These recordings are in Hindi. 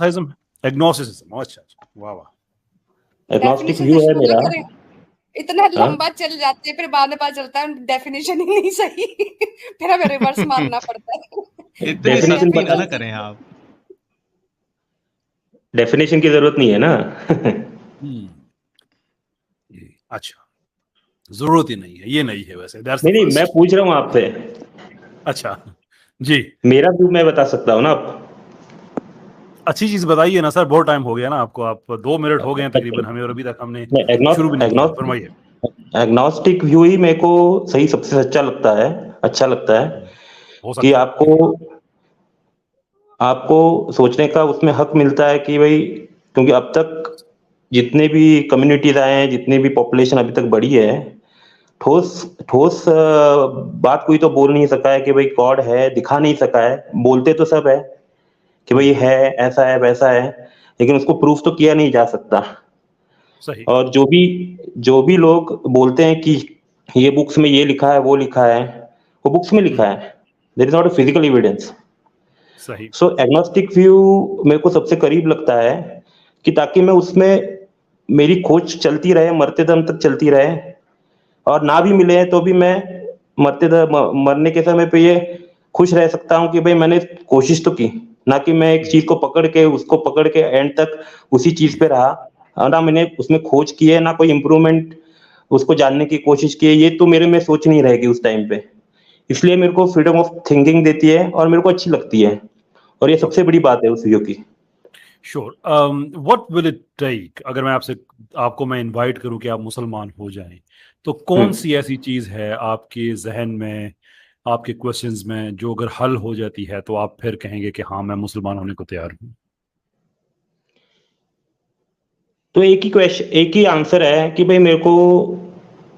एग्नोस्टिसिज्म, अच्छा अच्छा, वाह वाह। एग्नोस्टिक व्यू है मेरा। इतना लंबा चल जाते हैं, फिर बाद में पता चलता है डेफिनेशन ही नहीं सही, फिर हमें रिवर्स मारना पड़ता है। इतनी सख्ती ना करें आप। डेफिनेशन की जरूरत नहीं है ना। अच्छा, जरूरत ही नहीं है, ये नहीं है वैसे। नहीं, मैं पूछ रहा हूँ आपसे। अच्छा जी, मेरा व्यू मैं बता सकता हूँ ना आप। अच्छी चीज बताइए ना सर, बहुत टाइम हो गया ना आपको, आप 2 मिनट हो गए हैं तकरीबन हमें, और अभी तक हमने शुरू भी नहीं किया। फरमाइए। एग्नोस्टिक व्यू ही मेरे को सही सबसे अच्छा लगता है कि आपको सोचने का उसमें हक मिलता है कि भाई, क्योंकि अब तक जितने भी कम्युनिटीज आए हैं, जितनी भी पॉपुलेशन अभी तक बढ़ी है, ठोस ठोस बात कोई तो बोल नहीं सका है कि भाई गॉड है, दिखा नहीं सका है। बोलते तो सब है कि भाई है, ऐसा है वैसा है, लेकिन उसको प्रूफ तो किया नहीं जा सकता। सही। और जो भी लोग बोलते हैं कि ये बुक्स में ये लिखा है, वो लिखा है, वो बुक्स में लिखा है, there is not a physical evidence. सही। सो एग्नोस्टिक व्यू मेरे को सबसे करीब लगता है कि ताकि मैं उसमें मेरी खोज चलती रहे, मरते दम तक चलती रहे, और ना भी मिले तो भी मैं मरने के समय पे ये खुश रह सकता हूँ कि भाई मैंने कोशिश तो की, ना कि मैं एक चीज को उसको पकड़ के एंड तक उसी चीज पे रहा, और ना मैंने उसमें खोज की है, ना कोई इम्प्रूवमेंट उसको जानने की कोशिश की है। ये तो मेरे में सोच नहीं रहेगी उस टाइम पे। इसलिए मेरे को फ्रीडम ऑफ थिंकिंग देती है और मेरे को अच्छी लगती है, और ये सबसे बड़ी बात है उस व्यू की। Sure. What will it take, अगर मैं आपको मैं इनवाइट करूं कि आप मुसलमान हो जाएं, तो कौन सी ऐसी चीज है आपके जहन में, आपके क्वेश्चंस में, जो अगर हल हो जाती है तो आप फिर कहेंगे कि हाँ मैं मुसलमान होने को तैयार हूं? तो एक ही आंसर है कि भाई मेरे को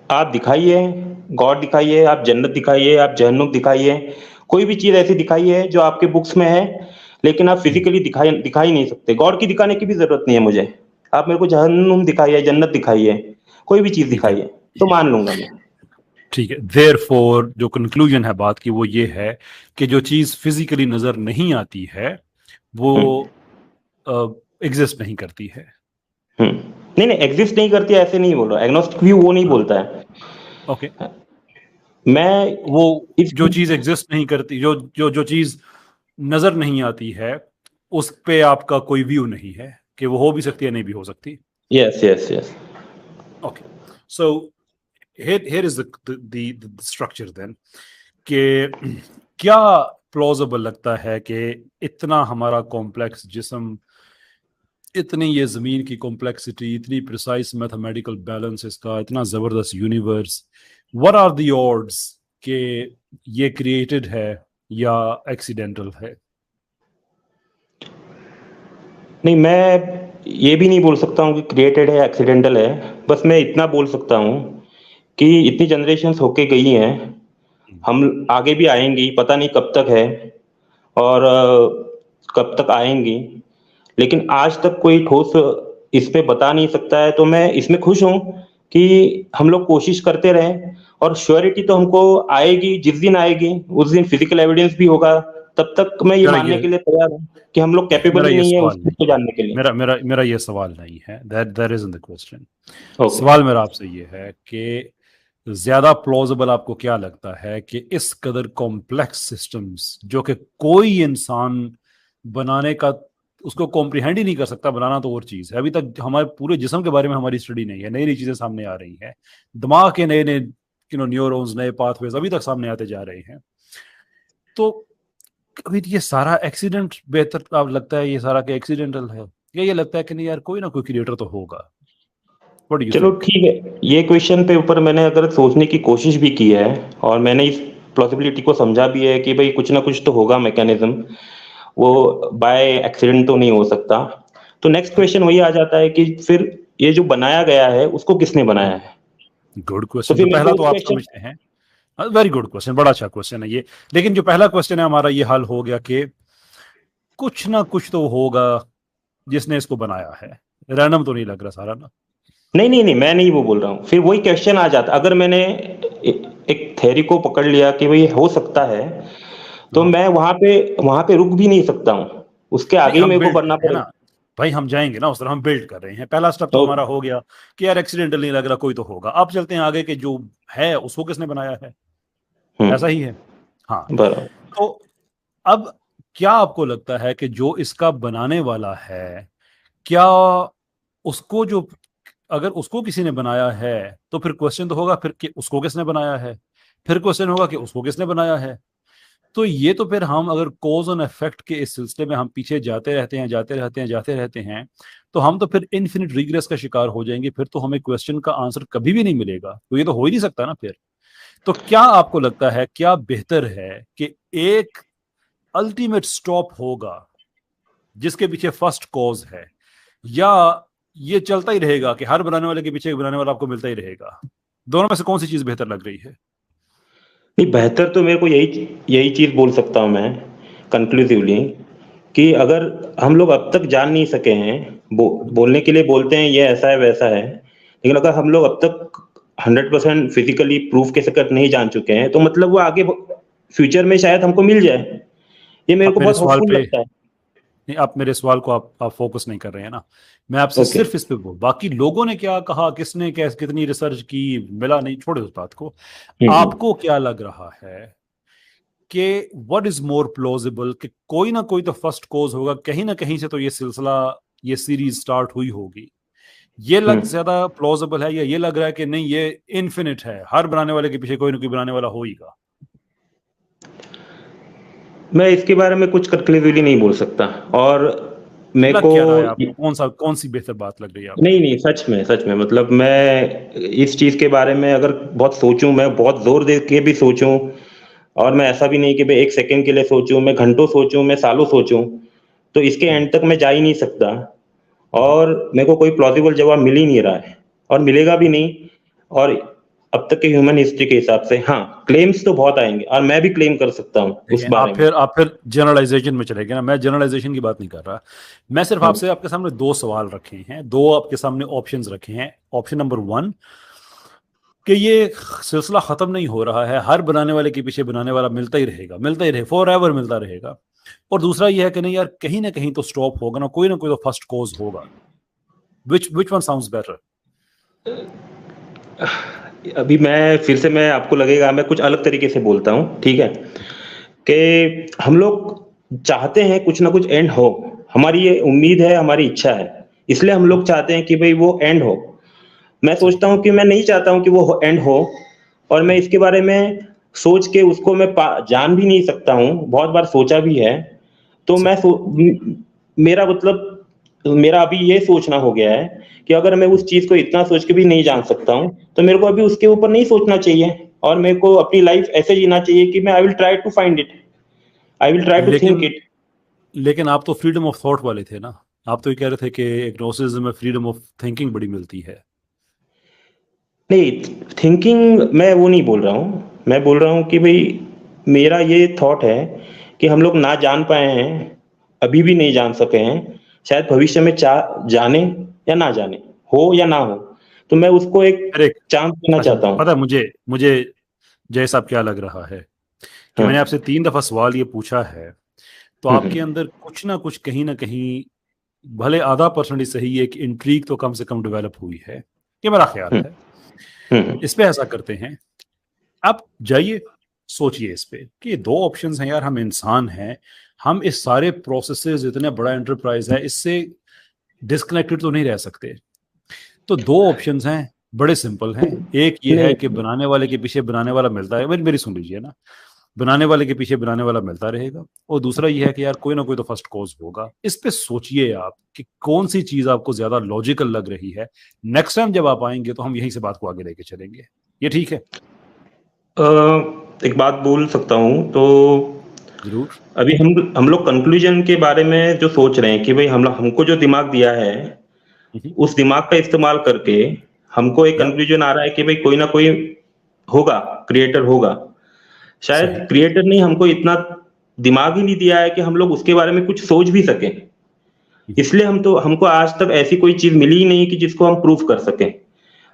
आप दिखाइए, गॉड दिखाइए, आप जन्नत दिखाइए, आप जहन्नुम दिखाइए, कोई भी चीज ऐसी दिखाइए जो आपके बुक्स में है, लेकिन आप फिजिकली दिखा ही नहीं सकते। गॉड की दिखाने की भी जरूरत नहीं है मुझे, आप मेरे को जहन्नुम दिखाइए, जन्नत दिखाइए, कोई भी चीज दिखाइए, तो मान लूंगा मैं। ठीक है। देयरफॉर जो कंक्लूजन है बात की वो ये है कि जो चीज फिजिकली नजर नहीं आती है वो एग्जिस्ट नहीं करती है। नहीं एग्जिस्ट नहीं करती ऐसे नहीं बोल रहा, एग्नोस्टिक व्यू वो नहीं बोलता है। ओके। मैं वो जो चीज एग्जिस्ट नहीं करती, जो चीज नजर नहीं आती है, उस पे आपका कोई व्यू नहीं है कि वो हो भी सकती है, नहीं भी हो सकती। Yes yes yes. Okay, so here is the structure then, कि क्या प्लॉजिबल लगता है कि इतना हमारा कॉम्प्लेक्स जिस्म, इतनी ये जमीन की कॉम्प्लेक्सिटी, इतनी प्रिसाइज मैथमेटिकल बैलेंस इसका, इतना जबरदस्त universe, what are the odds कि ये क्रिएटेड है या एक्सीडेंटल है? नहीं, मैं ये भी नहीं बोल सकता हूँ कि क्रिएटेड है, एक्सीडेंटल है। बस मैं इतना बोल सकता हूँ कि इतनी जनरेशन्स होके गई हैं, हम आगे भी आएंगी, पता नहीं कब तक है और कब तक आएंगी, लेकिन आज तक कोई ठोस इस पे बता नहीं सकता है। तो मैं इसमें खुश हूँ कि हम लोग कोशिश करते रहें, और श्योरिटी तो हमको आएगी, जिस दिन आएगी उस दिन फिजिकल एविडेंस भी होगा, तब तक मैं ये मानने के लिए तैयार हूँ कि हम लोग कैपेबल ही नहीं है उस चीज को जानने के लिए। मेरा ये सवाल नहीं है, दैट इजंट द क्वेश्चन। सवाल मेरा आपसे ये है कि ज्यादा प्लॉजिबल आपको क्या लगता है कि इस कदर कॉम्प्लेक्स सिस्टम्स जो कि कोई इंसान बनाने का उसको कॉम्प्रिहेंड ही नहीं कर सकता, बनाना तो और चीज है, अभी तक हमारे पूरे जिस्म के बारे में हमारी स्टडी नहीं है, नई नई चीजें सामने आ रही हैं, दिमाग के नए नए न्यूरॉन्स, नए पाथवेज अभी तक सामने आते जा रहे हैं। तो अभी ये सारा एक्सीडेंट बेहतर आप लगता है, ये सारा के एक्सीडेंटल है, या ये लगता है कि नहीं यार कोई ना कोई क्रिएटर तो होगा? चलो ठीक है, ये क्वेश्चन पे ऊपर मैंने अगर सोचने की कोशिश भी की है और मैंने इस पॉसिबिलिटी को समझा भी है कि भाई कुछ ना कुछ तो होगा मैकेनिज्म, वो बाय एक्सीडेंट तो नहीं हो सकता। तो नेक्स्ट क्वेश्चन वही आ जाता है कि फिर ये जो बनाया गया है उसको किसने बनाया है? Good question. तो पहला तो आप समझते हैं, वेरी गुड क्वेश्चन, बड़ा अच्छा क्वेश्चन है ये। लेकिन जो पहला क्वेश्चन है हमारा ये हल हो गया कि कुछ ना कुछ तो होगा जिसने इसको बनाया है, रैंडम तो नहीं लग रहा सारा ना। नहीं, मैं नहीं वो बोल रहा हूँ। फिर वही क्वेश्चन आ जाता, अगर मैंने एक थ्योरी को पकड़ लिया कि भाई हो सकता है, तो मैं वहां पे रुक भी नहीं सकता हूँ। उसके आगे ही मेरे को बढ़ना है पड़ेगा ना भाई, हम जाएंगे ना उस तरह, हम बिल्ड कर रहे हैं। पहला स्टेप तो हमारा हो गया कि यार एक्सीडेंटल नहीं लग रहा, कोई तो होगा। अब चलते हैं आगे के जो है उसको किसने बनाया है, ऐसा ही है। हाँ, बराबर। तो अब क्या आपको लगता है कि जो इसका बनाने वाला है, क्या उसको जो, अगर उसको किसी ने बनाया है तो फिर क्वेश्चन तो होगा फिर कि उसको किसने बनाया है, फिर क्वेश्चन होगा कि उसको किसने बनाया है। तो ये तो फिर हम अगर कॉज एंड इफेक्ट के इस सिलसिले में हम पीछे जाते रहते हैं जाते रहते हैं तो हम तो फिर इन्फिनिट रिग्रेस का शिकार हो जाएंगे। फिर तो हमें क्वेश्चन का आंसर कभी भी नहीं मिलेगा, तो ये तो हो ही नहीं सकता ना फिर। तो क्या आपको लगता है, क्या बेहतर है कि एक अल्टीमेट स्टॉप होगा जिसके पीछे फर्स्ट कॉज है, या ये चलता ही रहेगा कि हर बनाने वाले के पीछे एक बनाने वाला आपको मिलता ही रहेगा? दोनों में से कौन सी चीज बेहतर लग रही है? नहीं, बेहतर तो मेरे को यही चीज बोल सकता हूँ मैं कंक्लूसिवली, कि अगर हम लोग अब तक जान नहीं सके हैं, बोलने के लिए बोलते हैं ये ऐसा है वैसा है, लेकिन अगर हम लोग अब तक 100% फिजिकली प्रूफ के सकत नहीं जान चुके हैं, तो मतलब वो आगे फ्यूचर में शायद हमको मिल जाए। ये मेरे को बहुत होपफुल लगता है। नहीं, आप मेरे सवाल को आप फोकस नहीं कर रहे हैं ना। मैं आपसे सिर्फ इस पे बोल, बाकी लोगों ने क्या कहा, किसने कैसे कितनी रिसर्च की, मिला नहीं, छोड़े उस बात को। आपको क्या लग रहा है कि व्हाट इज मोर प्लॉजिबल, कि कोई ना कोई तो फर्स्ट कॉज होगा, कहीं ना कहीं से तो ये सिलसिला, ये सीरीज स्टार्ट हुई होगी। ये लग ज्यादा प्लॉजिबल है, या ये लग रहा है कि नहीं ये इन्फिनिट है, हर बनाने वाले के पीछे कोई ना कोई बनाने वाला होगा? मैं इसके बारे में कुछ कंक्लूसिवली नहीं बोल सकता। और मेरे को क्या रहा है आपको, कौन सी बेहतर बात लग रही है आपको? नहीं, सच में मतलब मैं इस चीज के बारे में अगर बहुत सोचूं, मैं बहुत जोर दे के भी सोचूं, और मैं ऐसा भी नहीं कि भाई एक सेकंड के लिए सोचूं, मैं घंटों सोचूं, मैं सालों सोचूं, तो इसके एंड तक मैं जा ही नहीं सकता। और मेरे को कोई प्लॉजिबल जवाब मिल ही नहीं रहा है, और मिलेगा भी नहीं। और अब तक के ह्यूमन हिस्ट्री के हिसाब से हाँ, क्लेम्स तो बहुत आएंगे, और मैं भी क्लेम कर सकता हूँ उस बारे में। आप फिर जनरलाइजेशन में चले गए ना। मैं जनरलाइजेशन की बात नहीं कर रहा, मैं सिर्फ आपसे, आपके सामने दो सवाल रखे हैं, दो आपके सामने ऑप्शंस रखे हैं। ऑप्शन नंबर 1 कि ये सिलसिला खत्म नहीं हो रहा है, हर बनाने वाले के पीछे बनाने वाला मिलता ही रहेगा फॉर एवर मिलता रहेगा। और दूसरा ये है कि नहीं यार, कहीं ना कहीं तो स्टॉप होगा ना कोई तो फर्स्ट कॉज होगा। Which one sounds better? अभी मैं आपको लगेगा मैं कुछ अलग तरीके से बोलता हूँ, ठीक है, कि हम लोग चाहते हैं कुछ ना कुछ एंड हो, हमारी ये उम्मीद है, हमारी इच्छा है, इसलिए हम लोग चाहते हैं कि भाई वो एंड हो। मैं सोचता हूँ कि मैं नहीं चाहता हूँ कि वो एंड हो, और मैं इसके बारे में सोच के उसको मैं जान भी नहीं सकता हूँ, बहुत बार सोचा भी है। तो मेरा मतलब मेरा अभी ये सोचना हो गया है कि अगर मैं उस चीज को इतना सोच के भी नहीं जान सकता हूँ, तो मेरे को अभी उसके ऊपर नहीं सोचना चाहिए, और मेरे को अपनी लाइफ ऐसे जीना चाहिए कि मैं I will try to find it, I will try to think it. लेकिन आप तो फ्रीडम ऑफ थॉट वाले थे ना, आप तो ये कह रहे थे कि एग्नोसिज्म में फ्रीडम ऑफ थिंकिंग बड़ी मिलती है। नहीं, थिंकिंग मैं वो नहीं बोल रहा हूँ, मैं बोल रहा हूँ कि भाई मेरा ये थॉट है कि हम लोग ना जान पाए हैं, अभी भी नहीं जान सके हैं, शायद भविष्य में जाने या ना जाने, हो या ना हो, तो मैं उसको एक चांस देना चाहता हूँ। पता है मुझे जय साहब क्या लग रहा है कि मैंने आपसे 3 दफा सवाल ये पूछा है, तो आपके अंदर कुछ ना कुछ कहीं ना कहीं, भले आधा % सही, एक इंट्रीग तो कम से कम डेवलप हुई है, ये मेरा ख्याल है। इस पे ऐसा करते हैं, आप जाइए सोचिए इस पे कि 2 ऑप्शंस हैं यार, हम इंसान हैं, हम इस सारे प्रोसेसेस, इतने बड़ा एंटरप्राइज है, इससे डिस्कनेक्टेड तो नहीं रह सकते। तो 2 ऑप्शंस हैं, बड़े सिंपल हैं। एक ये है कि बनाने वाले के पीछे बनाने वाला मिलता है, मेरी सुन लीजिए ना, बनाने वाले के पीछे बनाने वाला मिलता रहेगा। और दूसरा ये है कि यार कोई ना कोई तो फर्स्ट कॉज होगा। इस पे सोचिए आप कि कौन सी चीज आपको ज्यादा लॉजिकल लग रही है। नेक्स्ट टाइम जब आप आएंगे तो हम यहीं से बात को आगे लेके चलेंगे, ये ठीक है? एक बात बोल सकता हूँ तो जरूर। अभी हम लोग कंक्लूजन के बारे में जो सोच रहे हैं कि भाई हमको जो दिमाग दिया है, उस दिमाग का इस्तेमाल करके हमको एक कंक्लूजन आ रहा है कि भाई कोई ना कोई होगा, क्रिएटर होगा। शायद क्रिएटर ने हमको इतना दिमाग ही नहीं दिया है कि हम लोग उसके बारे में कुछ सोच भी सकें, इसलिए हमको आज तक ऐसी कोई चीज मिली ही नहीं कि जिसको हम प्रूफ कर सकें।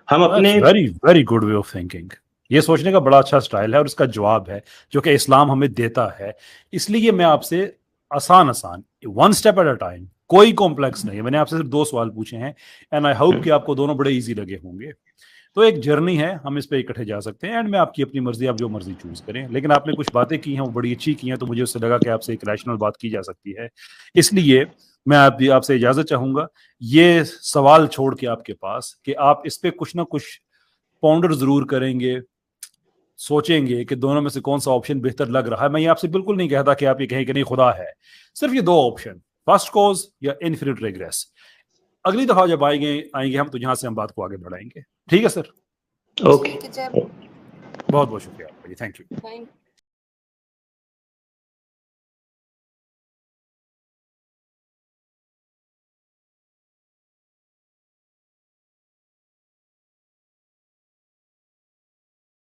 हम अपने very good way of thinking, ये सोचने का बड़ा अच्छा स्टाइल है, और इसका जवाब है जो कि इस्लाम हमें देता है। इसलिए मैं आपसे आसान one step at a time, कोई कॉम्प्लेक्स नहीं है। मैंने आपसे सिर्फ 2 सवाल पूछे हैं एंड आई होप कि आपको दोनों बड़े इजी लगे होंगे। तो एक जर्नी है, हम इस पे इकट्ठे जा सकते हैं एंड में आपकी अपनी मर्जी, आप जो मर्जी चूज करें। लेकिन आपने कुछ बातें की हैं वो बड़ी अच्छी की हैं, तो मुझे उससे लगा कि आपसे एक रैशनल बात की जा सकती है। इसलिए मैं आपसे इजाजत चाहूंगा ये सवाल छोड़ के आपके पास कि आप इस पे कुछ ना कुछ पॉन्डर जरूर करेंगे, सोचेंगे कि दोनों में से कौन सा ऑप्शन बेहतर लग रहा है। मैं ये आपसे बिल्कुल नहीं कहता कि आप ये कहें कि नहीं खुदा है, सिर्फ ये 2 ऑप्शन, फर्स्ट कॉज या इन्फिनिट रिग्रेस। अगली दफा जब आएंगे हम, तो यहां से हम बात को आगे बढ़ाएंगे। ठीक है सर? ओके, ठीक है, बहुत बहुत शुक्रिया आपका, थैंक यू।